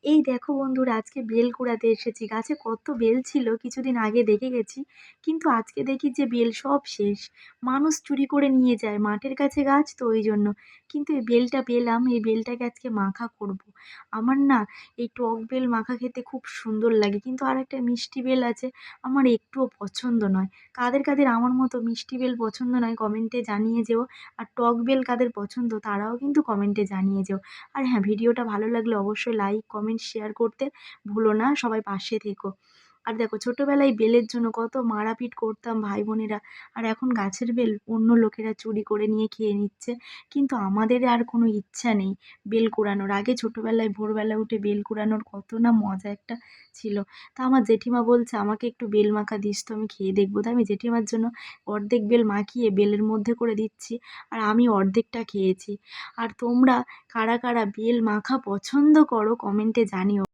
এই দেখো বন্ধুরা, আজকে বেল কুড়াতে এসেছি। গাছে কত বেল ছিল কিছুদিন আগে দেখে গেছি, কিন্তু আজকে দেখি যে বেল সব শেষ। মানুষ চুরি করে নিয়ে যায়, মাঠের কাছে গাছ তো ওই জন্য। কিন্তু এই বেলটা পেলাম, এই বেলটাকে আজকে মাখা করব। আমার না এই টক বেল মাখা খেতে খুব সুন্দর লাগে, কিন্তু আর একটা মিষ্টি বেল আছে, আমার একটুও পছন্দ নয়। কাদের কাদের আমার মতো মিষ্টি বেল পছন্দ নয় কমেন্টে জানিয়ে যেও। আর টক বেল কাদের পছন্দ তারাও কিন্তু কমেন্টে জানিয়ে যেও। আর হ্যাঁ, ভিডিওটা ভালো লাগলে অবশ্যই লাইক কমেন্ট শেয়ার করতে ভুলো না, সবাই পাশে থেকো। আর দেখো, ছোটবেলায় বেলের জন্য কত মারাপিট করতাম ভাই বোনেরা, আর এখন গাছের বেল অন্য লোকেরা চুরি করে নিয়ে খেয়ে নিচ্ছে। কিন্তু আমাদের আর কোনো ইচ্ছা নেই বেল কুড়ানোর। আগে ছোটবেলায় ভোরবেলা উঠে বেল কুড়ানোর কত না মজা একটা ছিল। তা আমার জেঠিমা বলছে আমাকে একটু বেল মাখা দিস তো, আমি খেয়ে দেখবো। তো আমি জেঠিমার জন্য অর্ধেক বেল মাখিয়ে বেলের মধ্যে করে দিচ্ছি, আর আমি অর্ধেকটা খেয়েছি। আর তোমরা কারা কারা বেল মাখা পছন্দ করো কমেন্টে জানিও।